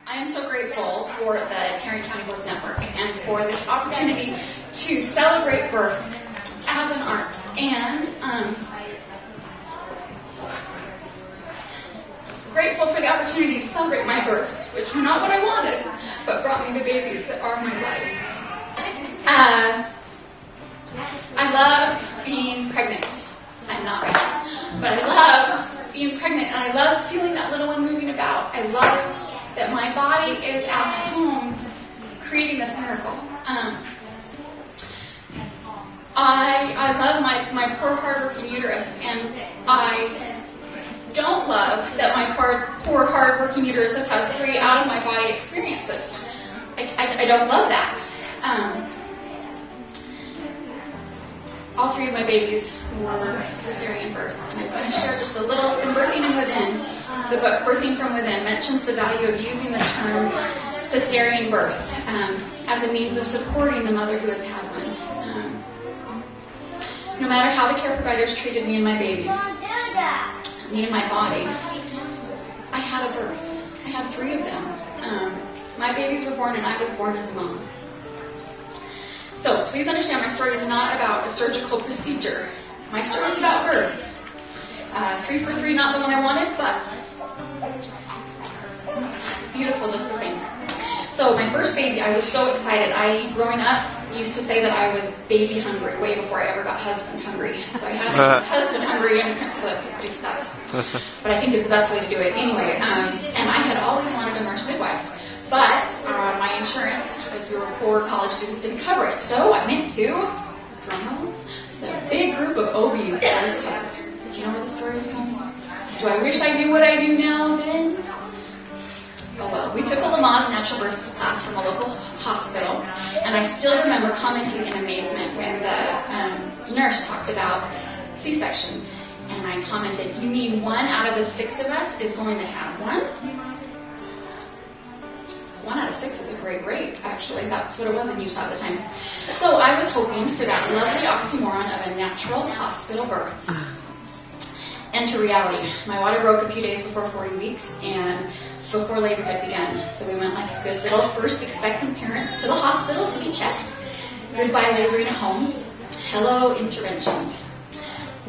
I am so grateful for the Tarrant County Birth Network and for this opportunity to celebrate birth as an art. And grateful for the opportunity to celebrate my births, which were not what I wanted, but brought me the babies that are my life. I love being pregnant. I'm not right now, but I love being pregnant, and I love feeling that little one moving about. I love that my body is at home creating this miracle. I love my poor, hard-working uterus, and I don't love that my poor, hard-working uterus has had 3 out-of-my-body experiences. I don't love that. All 3 of my babies were cesarean births, and I'm going to share just a little from Birthing and Within. The book, Birthing from Within, mentions the value of using the term cesarean birth as a means of supporting the mother who has had one. No matter how the care providers treated me and my babies, me and my body, I had a birth. I had 3 of them. My babies were born, and I was born as a mom. So please understand, my story is not about a surgical procedure. My story is about birth. 3 for 3, not the one I wanted, but beautiful just the same. So my first baby, I was so excited. I, growing up, used to say that I was baby hungry way before I ever got husband hungry. So I had a husband hungry, and so that's what I think is the best way to do it. Anyway, and I had always wanted a nurse midwife. But my insurance, because we were poor college students, didn't cover it. So I went to the big group of OBs that was covered. Do you know where the story is going? Do I wish I knew what I do now then? Oh well, we took a Lamaze natural birth class from a local hospital, and I still remember commenting in amazement when the nurse talked about C-sections. And I commented, "You mean 1 out of the 6 of us is going to have one?" 1 out of 6 is a great rate, actually. That's what it was in Utah at the time. So I was hoping for that lovely oxymoron of a natural hospital birth. Enter reality. My water broke a few days before 40 weeks and before labor had begun. So we went like good little first expectant parents to the hospital to be checked. Goodbye laboring at home. Hello interventions.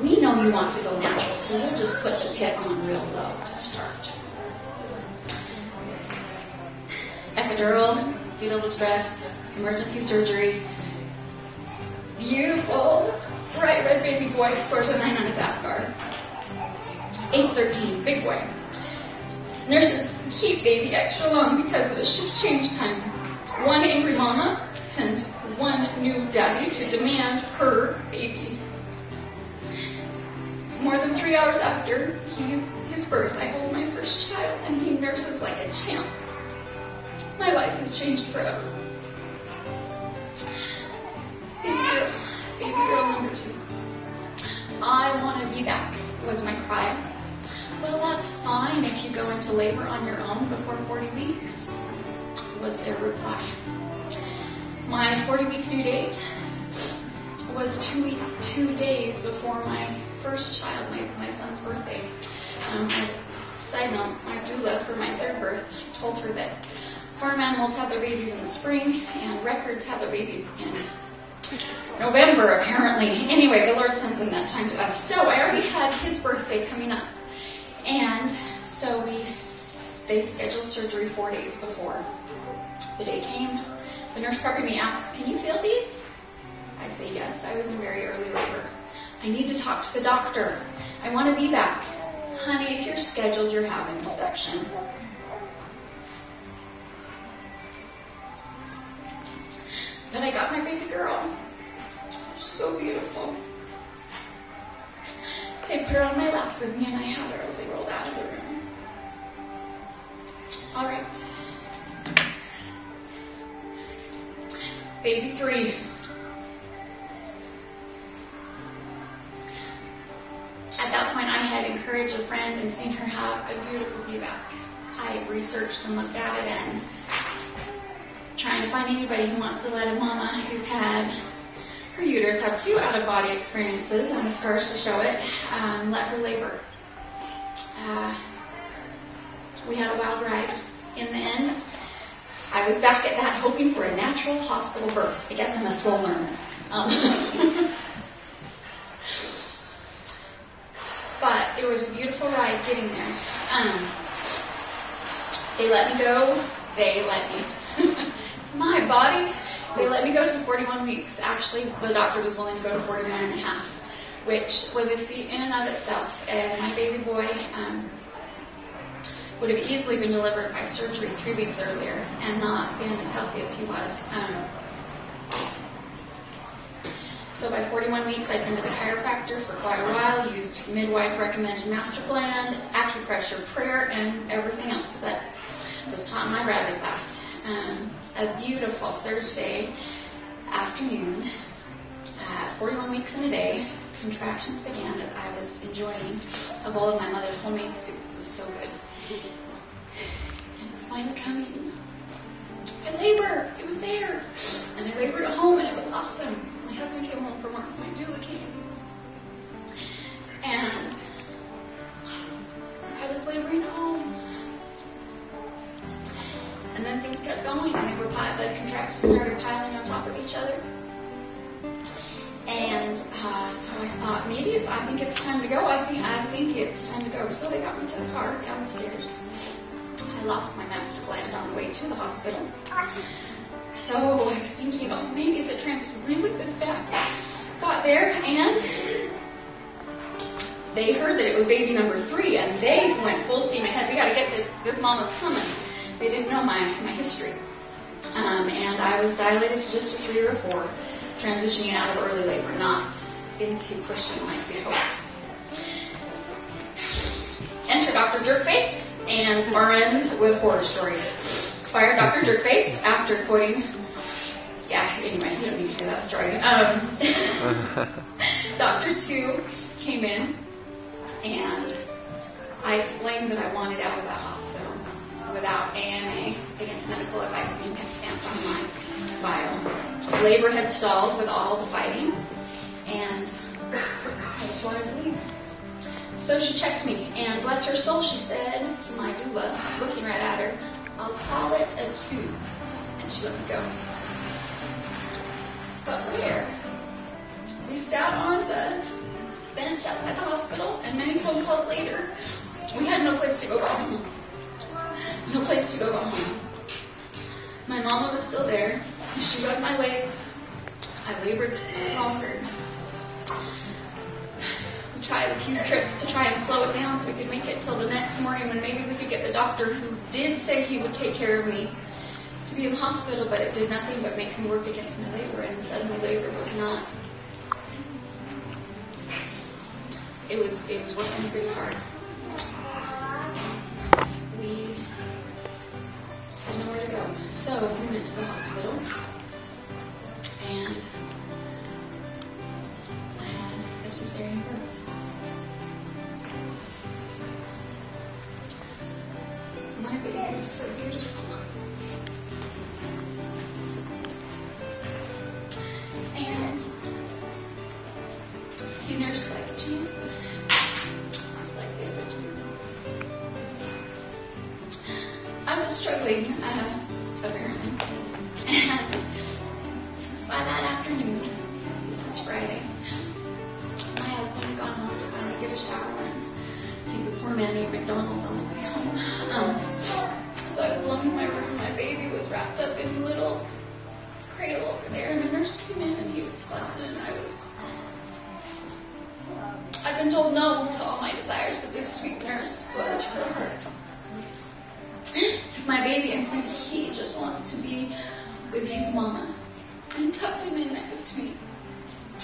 We know you want to go natural, so we'll just put the pit on real low to start. Epidural, fetal distress, emergency surgery. Beautiful, bright red baby boy, scores a 9 on his APGAR. 8:13, big boy. Nurses keep baby extra long because of the shift change time. One angry mama sends one new daddy to demand her baby. More than 3 hours after his birth, I hold my first child, and he nurses like a champ. My life has changed forever. Baby girl number 2. I want to be back, was my cry. Well, that's fine if you go into labor on your own before 40 weeks, was their reply. My 40-week due date was 2 days before my first child, my son's birthday. Side note, my doula for my 3rd birth told her that farm animals have their babies in the spring, and records have their babies in November, apparently. Anyway, the Lord sends him that time to us. So I already had his birthday coming up. And so they scheduled surgery 4 days before the day came. The nurse prepping me asks, "Can you feel these?" I say, "Yes, I was in very early labor." "I need to talk to the doctor. I want to be back." "Honey, if you're scheduled, you're having a section." But I got my baby girl. So beautiful. They put her on my lap with me, and I had her as they rolled out of the room. All right. Baby 3. At that point, I had encouraged a friend and seen her have a beautiful VBAC. I researched and looked at it and trying to find anybody who wants to let a mama who's had her uterus have 2 out-of-body experiences and the scars to show it, let her labor. We had a wild ride. in the end, I was back at that hoping for a natural hospital birth. I guess I'm a slow learner. But it was a beautiful ride getting there. They let me go. My body, they let me go to 41 weeks. Actually, the doctor was willing to go to 41 and a half, which was a feat in and of itself. And my baby boy would have easily been delivered by surgery 3 weeks earlier and not been as healthy as he was. So by 41 weeks, I'd been to the chiropractor for quite a while, used midwife-recommended master gland, acupressure, prayer, and everything else that was taught in my Bradley class. A beautiful Thursday afternoon, 41 weeks in a day, contractions began as I was enjoying a bowl of my mother's homemade soup. It was so good. And it was finally coming. I labor. It was there. And I labored at home, and it was awesome. My husband came home from work. My doula came. And I was laboring at home. And then things kept going, and the contractions started piling on top of each other. And so I thought, I think it's time to go. I think it's time to go. So they got me to the car downstairs. I lost my master gland on the way to the hospital. So I was thinking, maybe is it transit really this bad? Got there, and they heard that it was baby number 3, and they went full steam ahead. We got to get this mama's coming. They didn't know my history. And I was dilated to just a 3 or a 4, transitioning out of early labor, not into pushing like we hoped. Enter Dr. Jerkface, and bar ends with horror stories. Fired Dr. Jerkface after quoting, anyway, you don't need to hear that story. Dr. 2 came in, and I explained that I wanted out of that hospital without AMA, against medical advice, being stamped on my file. Labor had stalled with all the fighting, and I just wanted to leave. So she checked me, and bless her soul, she said to my doula, looking right at her, "I'll call it a 2." And she let me go. But where? We sat on the bench outside the hospital, and many phone calls later, we had no place to go but home. No place to go but home. My mama was still there. She rubbed my legs. I labored longer. We tried a few tricks to try and slow it down so we could make it till the next morning when maybe we could get the doctor who did say he would take care of me to be in the hospital, but it did nothing but make me work against my labor, and suddenly labor was not. It was working pretty hard. We had nowhere to go. So we went to the hospital, and I had a cesarean birth. My baby was so beautiful. And he nursed like a champ, just like the other two. I was struggling, apparently. And by that afternoon, this is Friday, my husband had gone home to finally get a shower and take the poor man eat McDonald's on the way home. So I was alone in my room. My baby was wrapped up in a little cradle over there, and a nurse came in and he was fussing, and I've been told no to all my desires, but this sweet nurse was her heart. Took my baby and said he just wants to be with his mama, and tucked him in next to me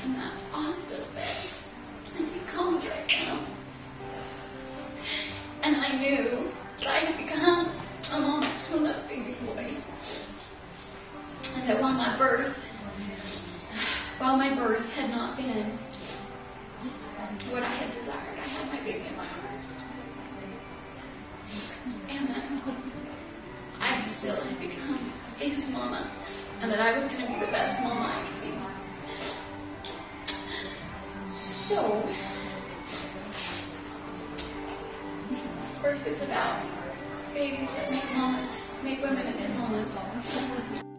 in that hospital bed, and he calmed right down. And I knew that I had become a mama to another baby boy, and that while my birth had not been what I had desired, I had my baby in my arms. And that I still had become his mama, and that I was going to be the best mama I could be. So, birth is about babies that make women into mamas.